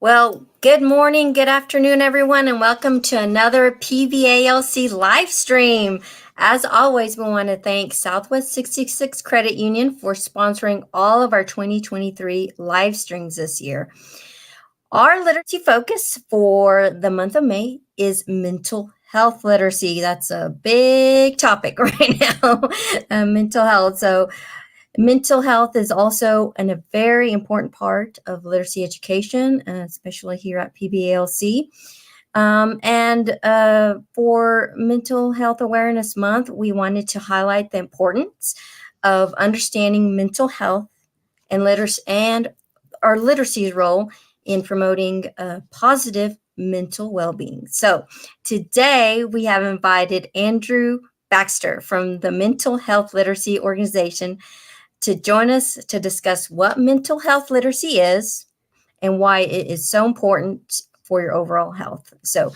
Well, good morning, good afternoon, everyone, and welcome to another PVALC live stream. As always, we want to thank Southwest 66 Credit Union for sponsoring all of our 2023 live streams this year. Our literacy focus for the month of May is mental health literacy. That's a big topic right now, mental health. So mental health is also a very important part of literacy education, especially here at PBALC. And for Mental Health Awareness Month, we wanted to highlight the importance of understanding mental health and our literacy's role in promoting positive mental well-being. So today we have invited Andrew Baxter from the Mental Health Literacy Organization to join us to discuss what mental health literacy is and why it is so important for your overall health. So,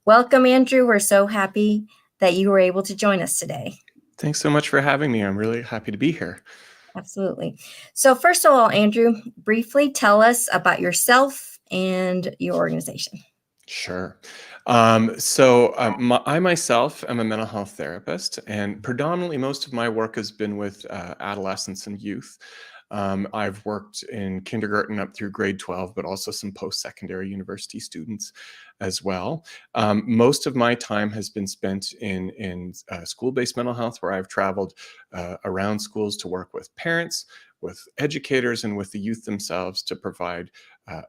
welcome, Andrew. We're so happy that you were able to join us today. Thanks so much for having me. I'm really happy to be here. Absolutely. So, first of all, Andrew, briefly tell us about yourself and your organization. Sure. I myself am a mental health therapist, and predominantly most of my work has been with adolescents and youth. I've worked in kindergarten up through grade 12, but also some post-secondary university students as well. Most of my time has been spent in school-based mental health, where I've traveled around schools to work with parents, with educators, and with the youth themselves to provide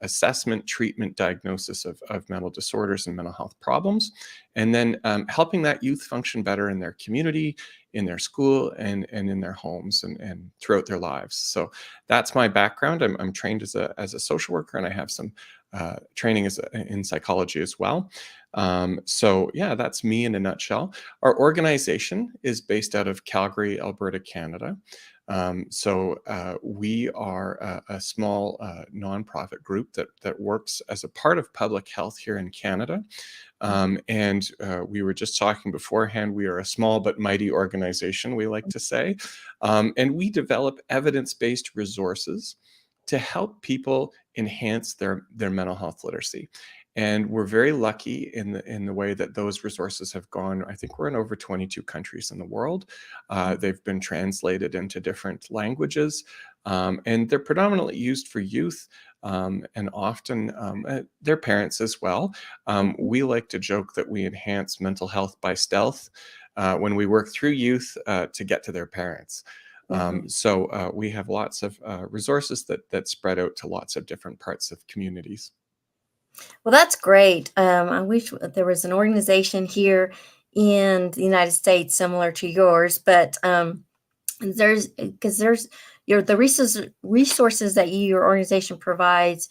assessment, treatment, diagnosis of mental disorders and mental health problems, and then helping that youth function better in their community, in their school, and in their homes and throughout their lives. So that's my background. I'm trained as a social worker, and I have some training in psychology as well. So yeah, that's me in a nutshell. Our organization is based out of Calgary, Alberta, Canada. We are a small nonprofit group that works as a part of public health here in Canada. We were just talking beforehand, we are a small but mighty organization, we like to say. And we develop evidence-based resources to help people enhance their mental health literacy. And we're very lucky in the way that those resources have gone. I think we're in over 22 countries in the world. They've been translated into different languages, and they're predominantly used for youth and often their parents as well. We like to joke that we enhance mental health by stealth when we work through youth to get to their parents. We have lots of resources that spread out to lots of different parts of communities. Well, that's great. I wish there was an organization here in the United States similar to yours, but there's the resources that your organization provides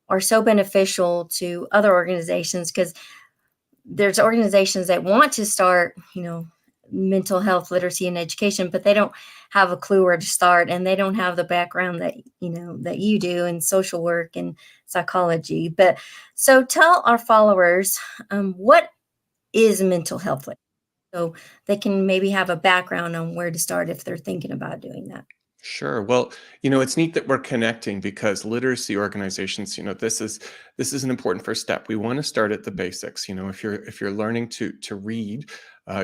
are so beneficial to other organizations, because there's organizations that want to start, mental health literacy and education, but they don't have a clue where to start, and they don't have the background that you do in social work and psychology. But so tell our followers, what is mental health literacy, so they can maybe have a background on where to start if they're thinking about doing that. Sure. Well, it's neat that we're connecting, because literacy organizations, this is an important first step. We want to start at the basics. If you're learning to read,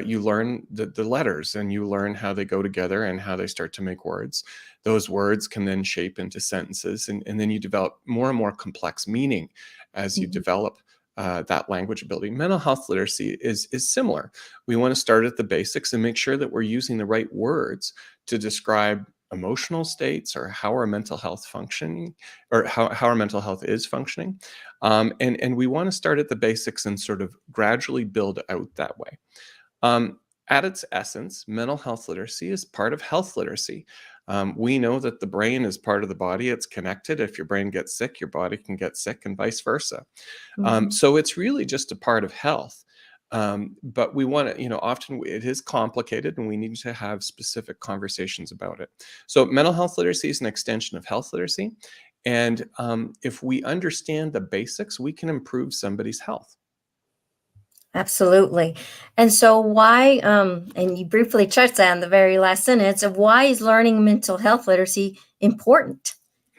you learn the letters, and you learn how they go together and how they start to make words. Those words can then shape into sentences, and then you develop more and more complex meaning as you develop that language ability. Mental health literacy is similar. We want to start at the basics and make sure that we're using the right words to describe emotional states, or how our mental health functioning, or how our mental health is functioning. And we want to start at the basics and sort of gradually build out that way. At its essence, mental health literacy is part of health literacy. We know that the brain is part of the body. It's connected. If your brain gets sick, your body can get sick, and vice versa. So it's really just a part of health. But we want to, often it is complicated, and we need to have specific conversations about it. So mental health literacy is an extension of health literacy. And if we understand the basics, we can improve somebody's health. Absolutely. And so why, and you briefly touched on the very last sentence of why is learning mental health literacy important?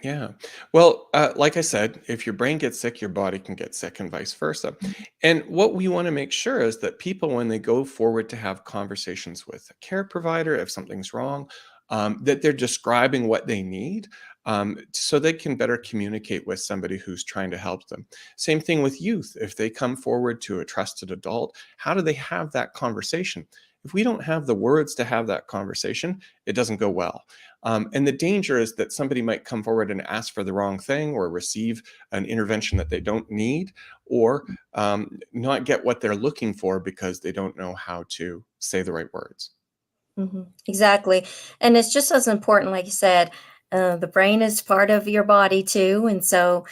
Yeah. Well, like I said, if your brain gets sick, your body can get sick and vice versa. And what we want to make sure is that people, when they go forward to have conversations with a care provider, if something's wrong, that they're describing what they need, so they can better communicate with somebody who's trying to help them. Same thing with youth. If they come forward to a trusted adult, how do they have that conversation? If we don't have the words to have that conversation, it doesn't go well. And the danger is that somebody might come forward and ask for the wrong thing or receive an intervention that they don't need, or not get what they're looking for because they don't know how to say the right words. Exactly. And it's just as important, like you said, the brain is part of your body too. And so,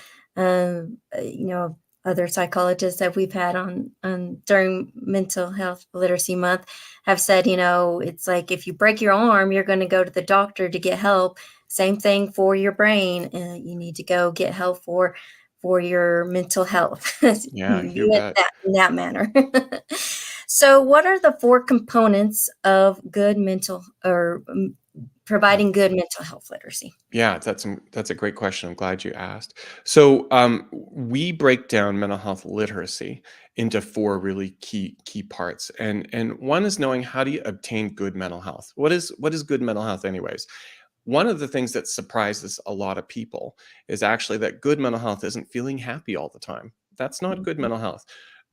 other psychologists that we've had on during Mental Health Literacy Month have said, it's like if you break your arm, you're going to go to the doctor to get help. Same thing for your brain. You need to go get help for your mental health. Yeah, you View it bet. that in that manner. So, what are the four components of good mental or Yeah. providing good mental health literacy? Yeah, that's a great question. I'm glad you asked. So, we break down mental health literacy into four really key parts, and one is knowing how do you obtain good mental health. What is good mental health, anyways? One of the things that surprises a lot of people is actually that good mental health isn't feeling happy all the time. That's not good Mhm, mental health.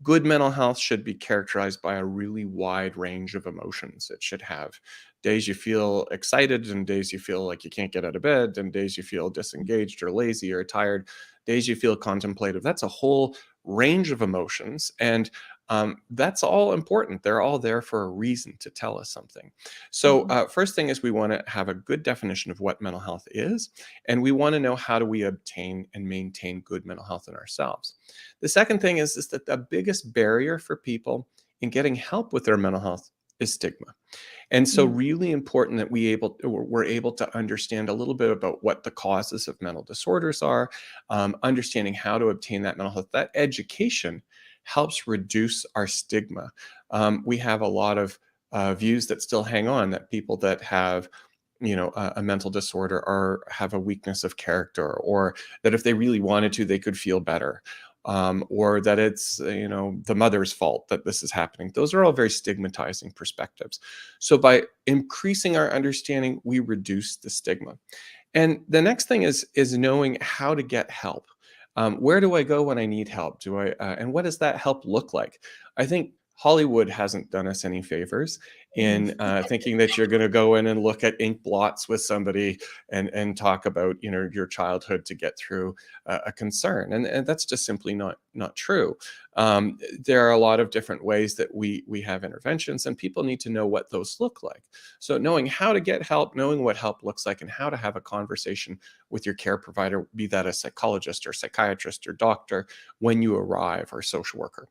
Good mental health should be characterized by a really wide range of emotions. It should have days you feel excited and days you feel like you can't get out of bed and days you feel disengaged or lazy or tired, days you feel contemplative. That's a whole range of emotions. And that's all important. They're all there for a reason to tell us something. So, mhm, first thing is we want to have a good definition of what mental health is, and we want to know how do we obtain and maintain good mental health in ourselves. The second thing is that the biggest barrier for people in getting help with their mental health is stigma. And so mm, really important that we're able to understand a little bit about what the causes of mental disorders are, understanding how to obtain that mental health. That education helps reduce our stigma. We have a lot of views that still hang on that people that have a mental disorder or have a weakness of character, or that if they really wanted to they could feel better, or that it's the mother's fault that this is happening. Those are all very stigmatizing perspectives. So by increasing our understanding, we reduce the stigma. And the next thing is knowing how to get help. Where do I go when I need help? And what does that help look like? I think Hollywood hasn't done us any favors in mhm. thinking that you're going to go in and look at ink blots with somebody and talk about your childhood to get through a concern, and that's just simply not true. There are a lot of different ways that we have interventions, and people need to know what those look like. So knowing how to get help, knowing what help looks like, and how to have a conversation with your care provider, be that a psychologist or psychiatrist or doctor, when you arrive, or social worker.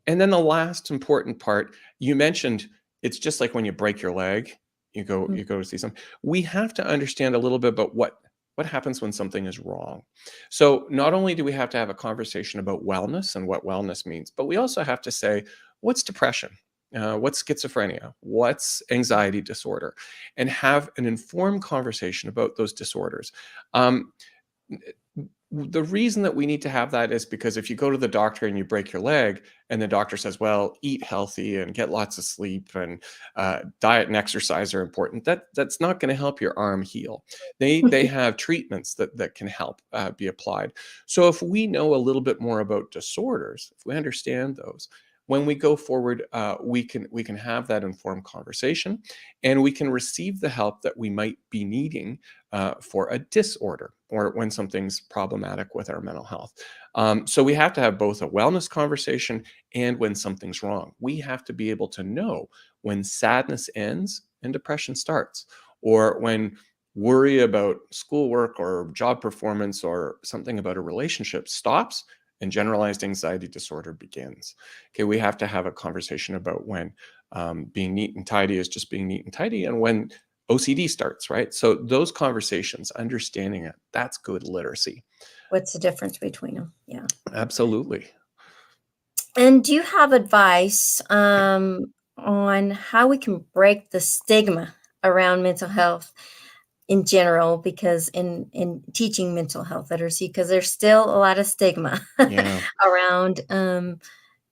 And then the last important part, you mentioned, it's just like when you break your leg, you go to see some. We have to understand a little bit about what happens when something is wrong. So not only do we have to have a conversation about wellness and what wellness means, but we also have to say, what's depression? What's schizophrenia? What's anxiety disorder? And have an informed conversation about those disorders. Um, the reason that we need to have that is because if you go to the doctor and you break your leg and the doctor says, well, eat healthy and get lots of sleep and diet and exercise are important, that's not going to help your arm heal. They have treatments that can help be applied. So if we know a little bit more about disorders, if we understand those, when we go forward, we can have that informed conversation, and we can receive the help that we might be needing for a disorder or when something's problematic with our mental health. So we have to have both a wellness conversation and when something's wrong. We have to be able to know when sadness ends and depression starts, or when worry about schoolwork or job performance or something about a relationship stops and generalized anxiety disorder begins. Okay, we have to have a conversation about when being neat and tidy is just being neat and tidy, and when OCD starts, right? So those conversations, understanding it, that's good literacy. What's the difference between them? Yeah. Absolutely. And do you have advice on how we can break the stigma around mental health? in general, because in teaching mental health literacy, because there's still a lot of stigma Yeah. around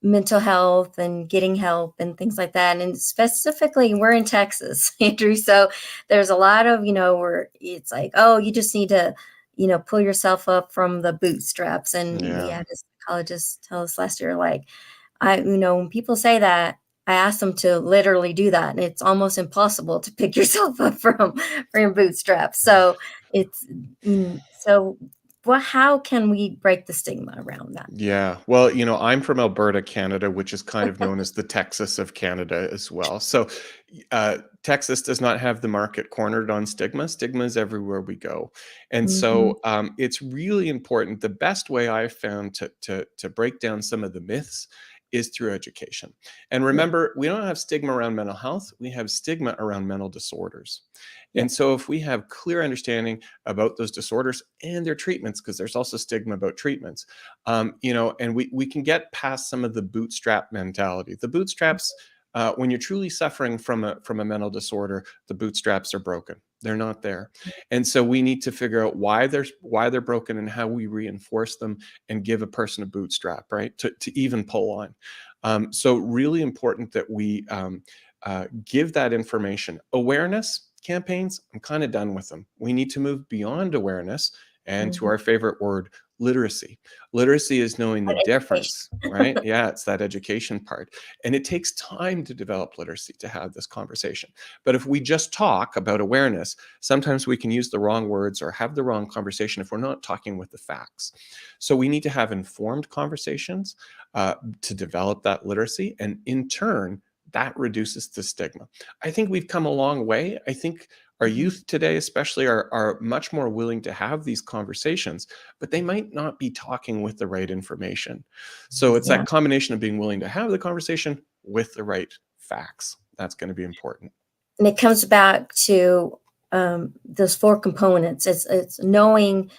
mental health and getting help and things like that. And specifically, we're in Texas, Andrew. So there's a lot of, where it's like, oh, you just need to, pull yourself up from the bootstraps. And we Yeah. had a psychologist tell us last year, like, when people say that, I ask them to literally do that. And it's almost impossible to pick yourself up from your bootstraps. So it's, so how can we break the stigma around that? Yeah. Well, I'm from Alberta, Canada, which is kind of known as the Texas of Canada as well. So, Texas does not have the market cornered on stigma. Stigma is everywhere we go. And Hmm. so, it's really important. The best way I've found to break down some of the myths is through education. And Yeah. remember, we don't have stigma around mental health, we have stigma around mental disorders. Yeah. And so, if we have clear understanding about those disorders and their treatments, because there's also stigma about treatments, and we can get past some of the bootstrap mentality. The bootstraps, when you're truly suffering from a mental disorder, the bootstraps are broken. They're not there, and so we need to figure out why they're broken and how we reinforce them and give a person a bootstrap, right, to even pull on. So really important that we give that information. Awareness campaigns, I'm kind of done with them. We need to move beyond awareness and to Mhm. our favorite word, literacy. Literacy is knowing the And education. difference, right? Yeah, it's that education part. And it takes time to develop literacy to have this conversation. But if we just talk about awareness, sometimes we can use the wrong words or have the wrong conversation if we're not talking with the facts. So we need to have informed conversations to develop that literacy. And in turn, that reduces the stigma. I think we've come a long way. I think our Mhm. youth today, especially, are much more willing to have these conversations, but they might not be talking with the right information. So it's Yeah. that combination of being willing to have the conversation with the right facts. That's going to be important. And it comes back to those four components. It's knowing,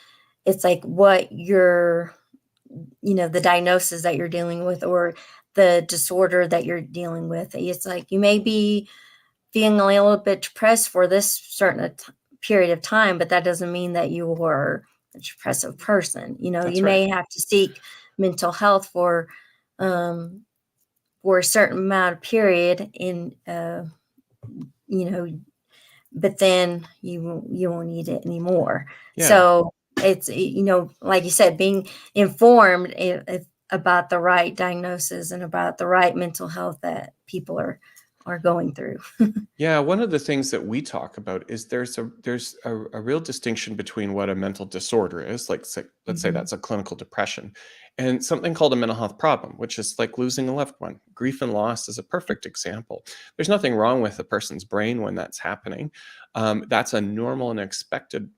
it's like what your, the diagnosis that you're dealing with, or the disorder that you're dealing with. It's like you may be feeling a little bit depressed for this certain period of time, but that doesn't mean that you were a depressive person. That's You right. may have to seek mental health um, for a certain amount of period in, you know, but then you won't need it anymore. Yeah. So it's, like you said, being informed about the right diagnosis and about the right mental health that people are going through. Yeah, one of the things that we talk about is there's a real distinction between what a mental disorder is, like let's say Mhm. that's a clinical depression, and something called a mental health problem, which is like losing a loved one. Grief and loss is a perfect example. There's nothing wrong with a person's brain when that's happening. That's a normal and expected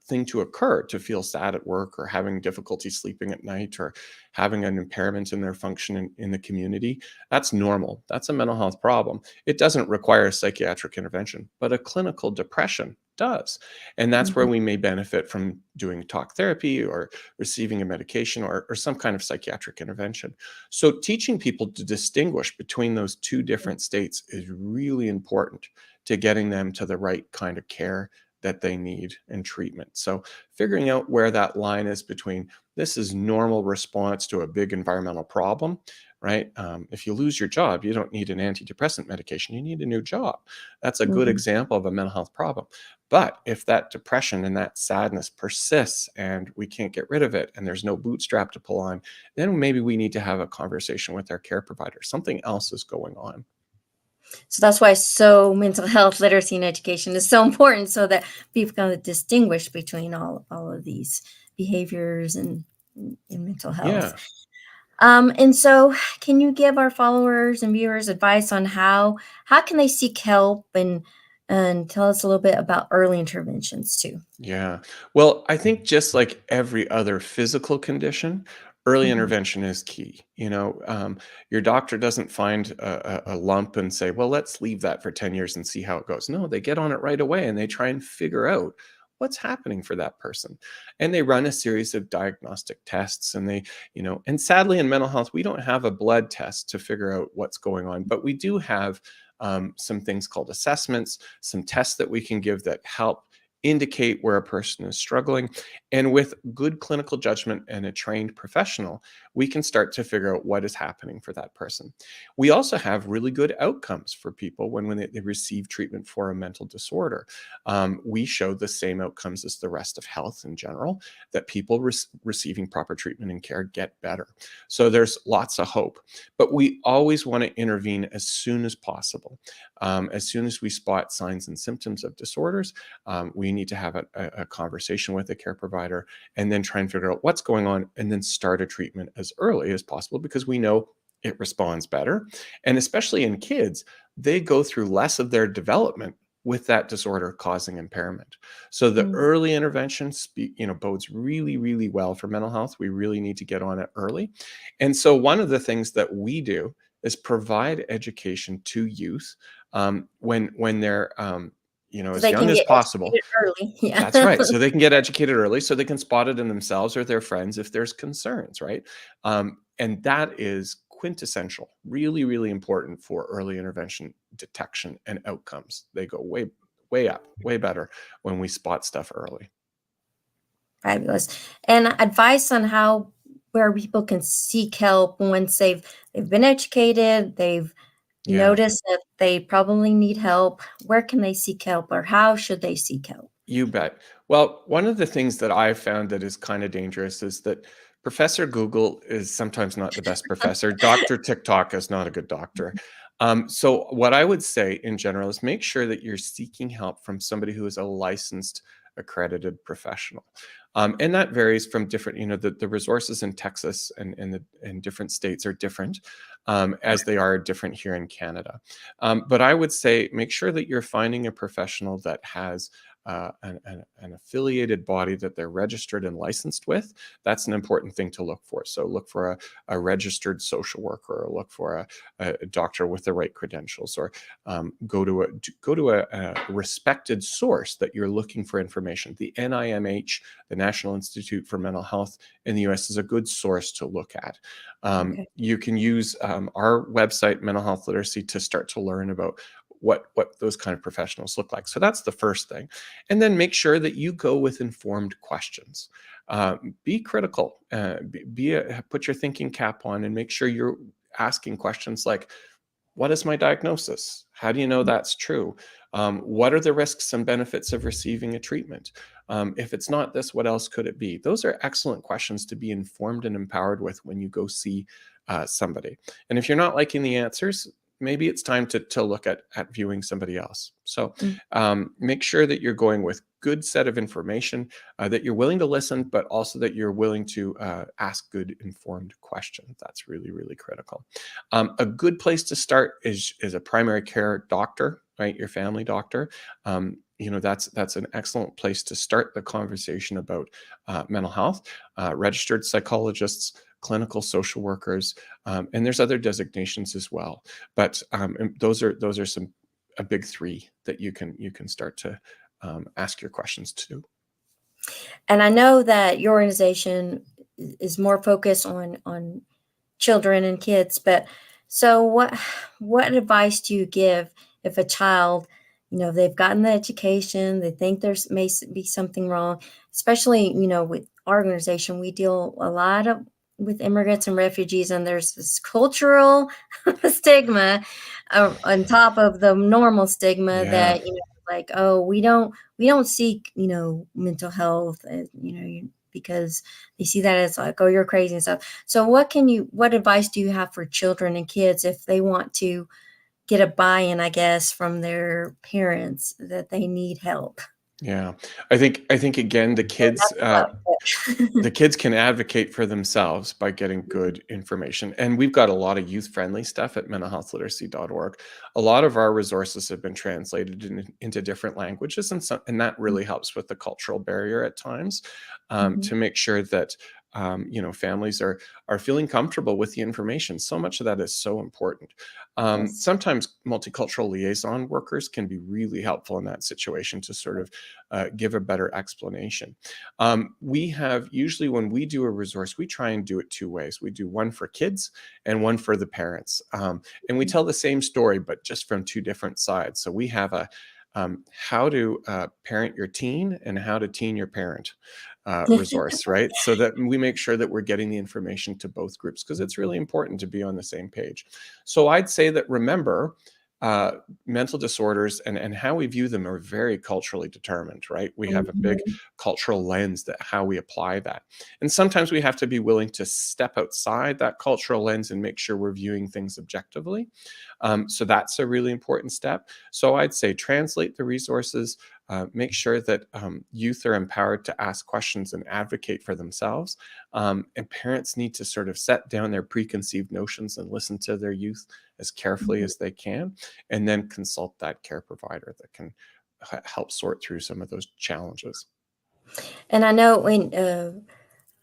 thing to occur, to feel sad at work or having difficulty sleeping at night or having an impairment in their function in the community. That's normal. That's a mental health problem. It doesn't require psychiatric intervention, but a clinical depression does. And that's where Mhm. we may benefit from doing talk therapy or receiving a medication or some kind of psychiatric intervention. So, teaching people to distinguish between those two different states is really important to getting them to the right kind of care that they need and treatment. So, figuring out where that line is between this is normal response to a big environmental problem, right? If you lose your job, you don't need an antidepressant medication. You need a new job. That's a good Mhm. example of a mental health problem. But if that depression and that sadness persists and we can't get rid of it and there's no bootstrap to pull on, then maybe we need to have a conversation with our care provider. Something else is going on. So that's why mental health literacy and education is so important, so that people can distinguish between all of these behaviors and mental health. Yeah. And so, can you give our followers and viewers advice on how can they seek help, and tell us a little bit about early interventions too? Yeah. Well, I think just like every other physical condition, early Mhm. intervention is key. Your doctor doesn't find a lump and say, well, let's leave that for 10 years and see how it goes. No, they get on it right away and they try and figure out what's happening for that person. And they run a series of diagnostic tests and sadly in mental health, we don't have a blood test to figure out what's going on, but we do have some things called assessments, some tests that we can give that help indicate where a person is struggling. And with good clinical judgment and a trained professional, we can start to figure out what is happening for that person. We also have really good outcomes for people when they receive treatment for a mental disorder. We show the same outcomes as the rest of health in general, that people receiving proper treatment and care get better. So there's lots of hope. But we always want to intervene as soon as possible. As soon as we spot signs and symptoms of disorders, we need to have a conversation with the care provider and then try and figure out what's going on and then start a treatment as early as possible, because we know it responds better. And especially in kids, they go through less of their development with that disorder causing impairment. So the Mm. early intervention bodes really, really well for mental health. We really need to get on it early. And so one of the things that we do is provide education to youth when they're So as they young can as get possible. educated early. Yeah. That's right. So they can get educated early, so they can spot it in themselves or their friends if there's concerns, right? And that is quintessential, really, really important for early intervention detection and outcomes. They go way, way up, way better when we spot stuff early. Fabulous. And advice on how where people can seek help once they've been educated, they've Yeah. noticed that they probably need help. Where can they seek help, or how should they seek help? You bet. Well, one of the things that I've found that is kind of dangerous is that Professor Google is sometimes not the best professor. Dr. TikTok is not a good doctor. So, what I would say in general is make sure that you're seeking help from somebody who is a licensed, accredited professional. And that varies from different, the resources in Texas and different states are different, as they are different here in Canada. But I would say make sure that you're finding a professional that has an affiliated body that they're registered and licensed with. That's an important thing to look for. So look for a registered social worker, or look for a doctor with the right credentials, or go to a respected source that you're looking for information. The NIMH, the National Institute for Mental Health in the US, is a good source to look at. Okay. You can use our website, Mental Health Literacy, to start to learn about what those kind of professionals look like. So that's the first thing. And then make sure that you go with informed questions. Be critical. Put your thinking cap on and make sure you're asking questions like, what is my diagnosis? How do you know that's true? What are the risks and benefits of receiving a treatment? If it's not this, what else could it be? Those are excellent questions to be informed and empowered with when you go see somebody. And if you're not liking the answers, maybe it's time to look at viewing somebody else. So Mm. make sure that you're going with good set of information, that you're willing to listen, but also that you're willing to ask good informed questions. That's really, really critical. A good place to start is a primary care doctor, right? Your family doctor. That's an excellent place to start the conversation about mental health. Registered psychologists, clinical social workers, and there's other designations as well. But those are some a big three that you can start to ask your questions to. And I know that your organization is more focused on children and kids, but so what advice do you give if a child, they've gotten the education, they think there's be something wrong, especially, with our organization, we deal a lot with immigrants and refugees, and there's this cultural stigma on top of the normal stigma Yeah. that, like, oh, we don't seek, mental health, because they see that as like, oh, you're crazy and stuff. So what advice do you have for children and kids if they want to get a buy-in, I guess, from their parents that they need help? Yeah. I think again, the Or kids not to the kids can advocate for themselves by getting good information. And we've got a lot of youth-friendly stuff at mentalhealthliteracy.org. A lot of our resources have been translated into different languages, and that really helps with the cultural barrier at times, Mhm. to make sure that families are feeling comfortable with the information. So much of that is so important. Yes. Sometimes multicultural liaison workers can be really helpful in that situation to sort of give a better explanation. We have usually, when we do a resource, we try and do it two ways. We do one for kids and one for the parents. And we tell the same story, but just from two different sides. So we have how to parent your teen and how to teen your parent resource, right? So that we make sure that we're getting the information to both groups because it's really important to be on the same page. So I'd say that remember, uh, mental disorders and how we view them are very culturally determined, right? We have a big Mhm. cultural lens that how we apply that. And sometimes we have to be willing to step outside that cultural lens and make sure we're viewing things objectively. So that's a really important step. So I'd say translate the resources, make sure that youth are empowered to ask questions and advocate for themselves. And parents need to sort of set down their preconceived notions and listen to their youth as carefully Mhm. as they can, and then consult that care provider that can help sort through some of those challenges. And I know when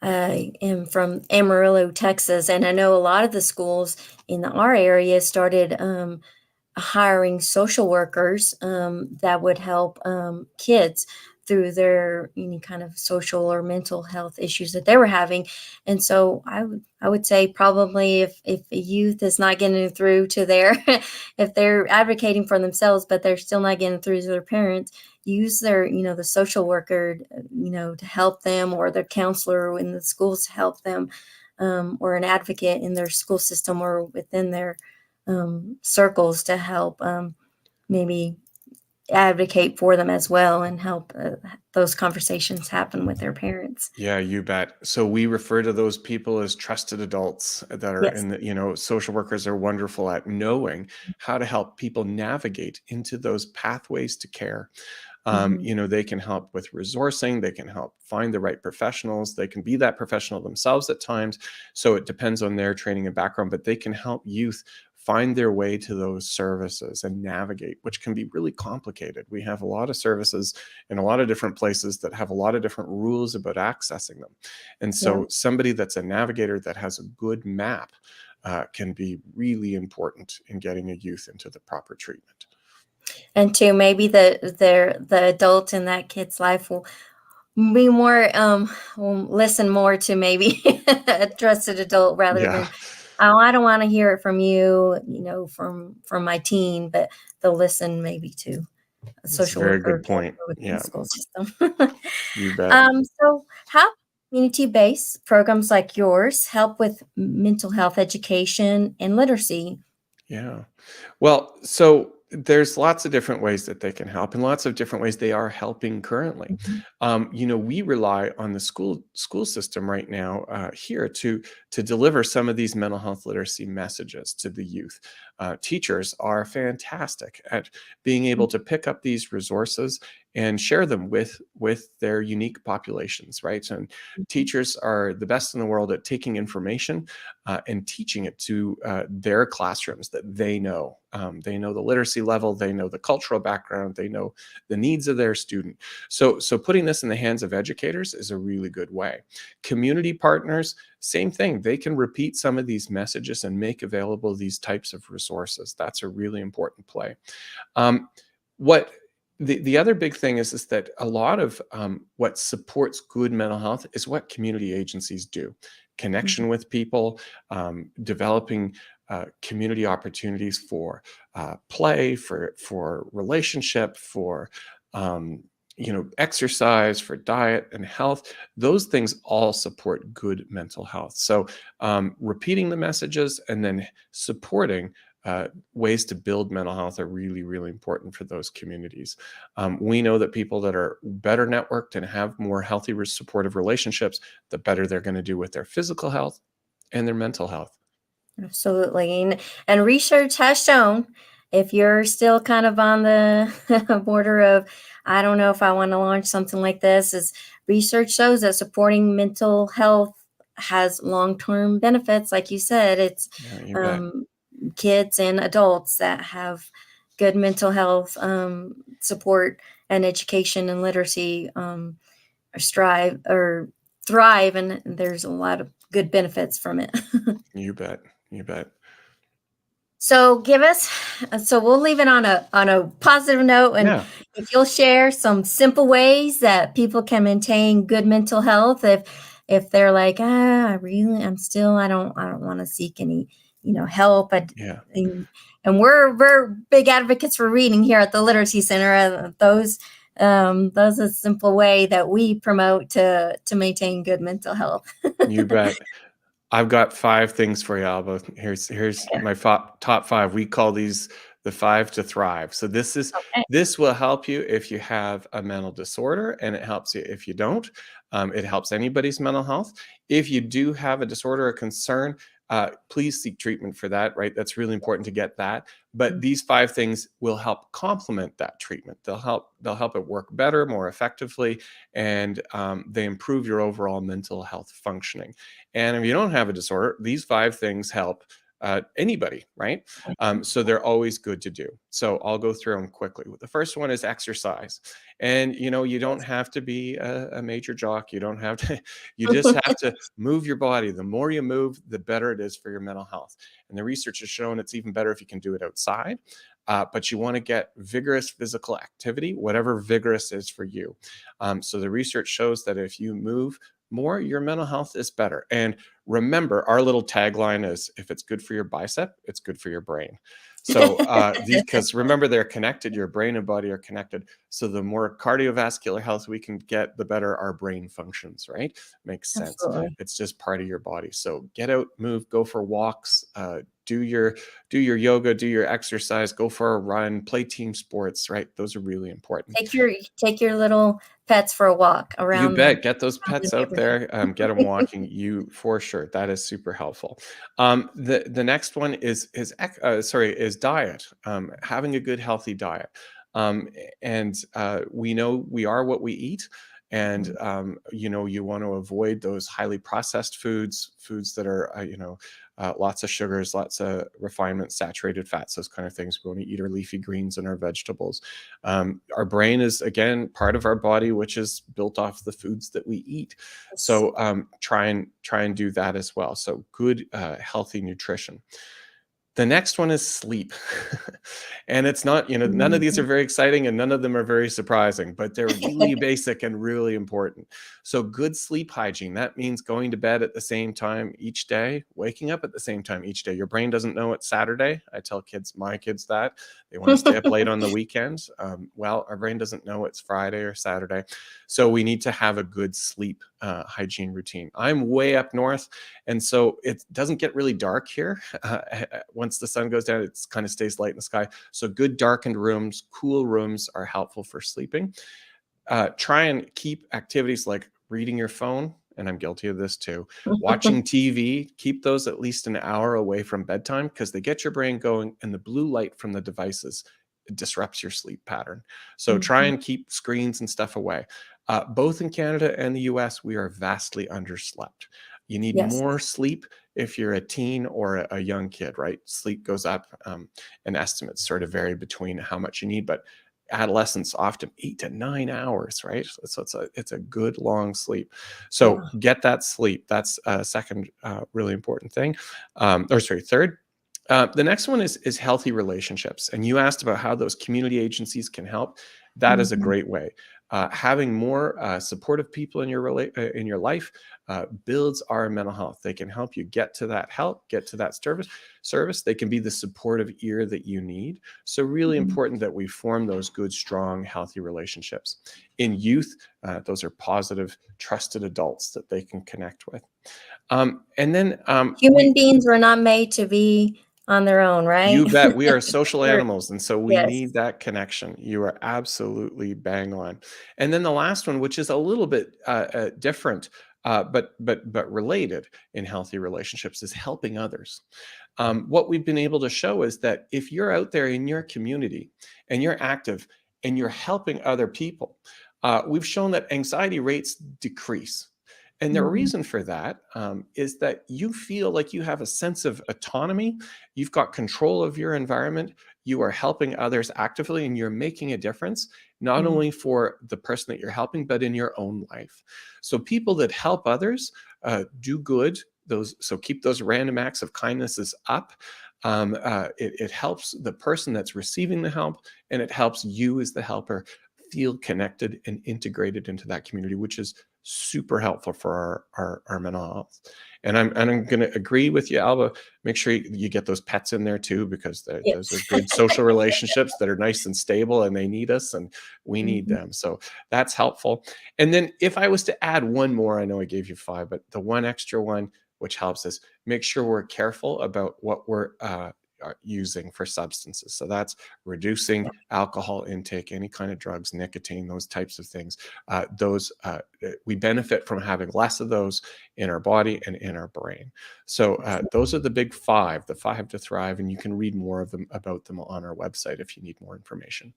I am from Amarillo, Texas, and I know a lot of the schools in our area started hiring social workers that would help kids through their any kind of social or mental health issues that they were having. And so I would say probably if a youth is not getting through to their if they're advocating for themselves but they're still not getting through to their parents, use their the social worker to help them, or their counselor in the schools to help them, or an advocate in their school system or within their circles to help maybe advocate for them as well and help those conversations happen with their parents. Yeah, you bet. So we refer to those people as trusted adults that are Yes. in the, social workers are wonderful at knowing how to help people navigate into those pathways to care. Hmm. They can help with resourcing, they can help find the right professionals, they can be that professional themselves at times. So it depends on their training and background, but they can help youth find their way to those services and navigate, which can be really complicated. We have a lot of services in a lot of different places that have a lot of different rules about accessing them. And Yeah. so somebody that's a navigator that has a good map can be really important in getting a youth into the proper treatment. And two, maybe the adult in that kid's life be more will listen more to maybe a trusted adult rather Yeah, than, oh, I don't want to hear it from you, from my teen, but they'll listen maybe to a that's a social very worker or good point. counselor within the Yeah, school system. you bet. So how community-based programs like yours help with mental health education and literacy? Yeah. Well, so there's lots of different ways that they can help, and lots of different ways they are helping currently. Mhm. We rely on the school system right now here to deliver some of these mental health literacy messages to the youth. Teachers are fantastic at being able to pick up these resources and share them with their unique populations, right? And Mhm. teachers are the best in the world at taking information and teaching it to their classrooms that they know. They know the literacy level, they know the cultural background, they know the needs of their student. So putting this in the hands of educators is a really good way. Community partners, same thing. They can repeat some of these messages and make available these types of resources. That's a really important play. Um, what the other big thing is that a lot of what supports good mental health is what community agencies do. Mhm. Connection with people, developing community opportunities for play, for relationship, for exercise, for diet and health. Those things all support good mental health. So repeating the messages and then supporting ways to build mental health are really, really important for those communities. We know that people that are better networked and have more healthy, supportive relationships, the better they're going to do with their physical health and their mental health. Absolutely. And research has shown if you're still kind of on the border of, I don't know if I want to launch something like this, is research shows that supporting mental health has long-term benefits. Like you said, it's Yeah, you bet. um, kids and adults that have good mental health support and education and literacy strive or thrive, and there's a lot of good benefits from it. You bet. You bet. So give us so we'll leave it on a positive note, and Yeah. if you'll share some simple ways that people can maintain good mental health if they're like, "Ah, I don't wanna seek any help. Yeah. And we're big advocates for reading here at the Literacy Center. Those are a simple way that we promote to maintain good mental health. You bet. I've got 5 things for you, Alba. Here's my top 5. We call these the 5 to thrive. So Okay. this will help you if you have a mental disorder, and it helps you if you don't. It helps anybody's mental health. If you do have a disorder or concern, please seek treatment for that, right? That's really important to get that. But these 5 things will help complement that treatment. They'll help it work better, more effectively, and they improve your overall mental health functioning. And if you don't have a disorder, these 5 things help anybody, right? So they're always good to do. So I'll go through them quickly. The first one is exercise. And you don't have to be a major jock. You don't have to, you just have to move your body. The more you move, the better it is for your mental health. And the research has shown it's even better if you can do it outside. But you want to get vigorous physical activity, whatever vigorous is for you. So the research shows that if you move more, your mental health is better. And remember, our little tagline is, if it's good for your bicep, it's good for your brain. So these, because remember, they're connected. Your brain and body are connected. So the more cardiovascular health we can get, the better our brain functions, right? Makes sense. Absolutely. It's just part of your body. So get out, move, go for walks, do your yoga, do your exercise, go for a run, play team sports, right? Those are really important. Take your little pets for a walk You around bet. Get those the pets out neighborhood. there. Get them walking. You for sure. That is super helpful. The next one is diet. Having a good healthy diet. And we know we are what we eat. And you want to avoid those highly processed foods that are lots of sugars, lots of refinement, saturated fats, those kind of things. We want to eat our leafy greens and our vegetables. Our brain is, again, part of our body, which is built off the foods that we eat. Yes. So try and do that as well. So good, healthy nutrition. The next one is sleep. And it's not, none of these are Mhm. very exciting and none of them are very surprising, but they're really basic and really important. So good sleep hygiene, that means going to bed at the same time each day, waking up at the same time each day. Your brain doesn't know it's Saturday. I tell my kids that. They want to stay up late on the weekends. Well, our brain doesn't know it's Friday or Saturday. So we need to have a good sleep hygiene routine. I'm way up north, and so it doesn't get really dark here. Once the sun goes down, it kind of stays light in the sky. So good darkened rooms, cool rooms are helpful for sleeping. Try and keep activities like reading your phone, and I'm guilty of this too, watching TV, keep those at least an hour away from bedtime because they get your brain going, and the blue light from the devices disrupts your sleep pattern. So try Mhm. and keep screens and stuff away. Both in Canada and the US, we are vastly underslept. You need Yes. more sleep if you're a teen or a young kid, right? Sleep goes up, and estimates sort of vary between how much you need, but adolescents often 8 to 9 hours, right? So it's a good long sleep. So Yeah. get that sleep. That's a second really important thing. Or sorry, third. The next one is healthy relationships, and you asked about how those community agencies can help. That is a Mhm. great way. Having more supportive people in in your life builds our mental health. They can help you get to that help, get to that service. They can be the supportive ear that you need. So really Mhm. important that we form those good, strong, healthy relationships. In youth, those are positive, trusted adults that they can connect with. And then Human beings were not made to be on their own, right? you bet. We are social We're animals, and so we need Yes. that connection. You are absolutely bang on. And then the last one, which is a little bit different, but related in healthy relationships, is helping others. What we've been able to show is that if you're out there in your community and you're active and you're helping other people, we've shown that anxiety rates decrease. And the Mhm. reason for that is that you feel like you have a sense of autonomy. You've got control of your environment. You are helping others actively, and you're making a difference, not Mhm. only for the person that you're helping, but in your own life. So people that help others do good. So keep those random acts of kindnesses up. It helps the person that's receiving the help, and it helps you as the helper feel connected and integrated into that community, which is super helpful for our mental health. And I'm going to agree with you, Alba. Make sure you get those pets in there too, because those are Yes. good social relationships that are nice and stable, and they need us and we need Mhm. them. So that's helpful. And then if I was to add one more, I know I gave you five, but the one extra one, which helps us make sure we're careful about what we're using for substances. So that's reducing alcohol intake, any kind of drugs, nicotine, those types of things. Those we benefit from having less of those in our body and in our brain. So those are the big five, the five to thrive, and you can read more of them about them on our website if you need more information.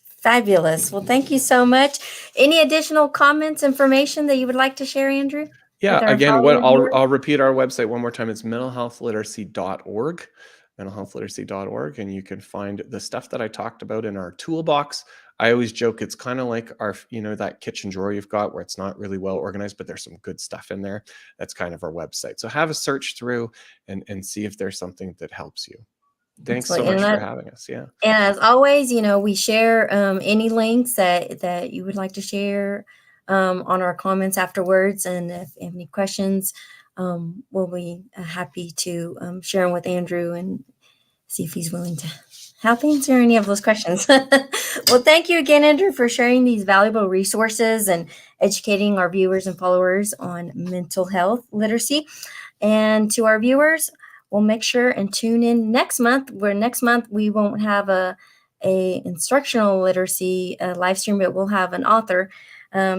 Fabulous. Well, thank you so much. Any additional comments, information that you would like to share, Andrew, Yeah, with our again, what following I'll viewers? I'll repeat our website one more time. It's mentalhealthliteracy.org, mentalhealthliteracy.org, and you can find the stuff that I talked about in our toolbox. I always joke it's kind of like our, that kitchen drawer you've got where it's not really well organized, but there's some good stuff in there. That's kind of our website. So have a search through and see if there's something that helps you. Thanks so Excellent. much for having us. Yeah. And as always, we share any links that you would like to share on our comments afterwards. And if you have any questions, we'll be happy to share them with Andrew and see if he's willing to help answer any of those questions. Well, thank you again, Andrew, for sharing these valuable resources and educating our viewers and followers on mental health literacy. And to our viewers, we'll make sure and tune in next month, where next month we won't have a instructional literacy live stream, but we'll have an author.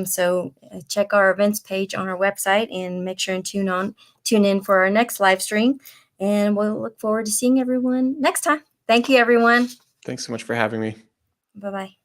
So check our events page on our website and make sure and tune in for our next live stream. And we'll look forward to seeing everyone next time. Thank you, everyone. Thanks so much for having me. Bye bye.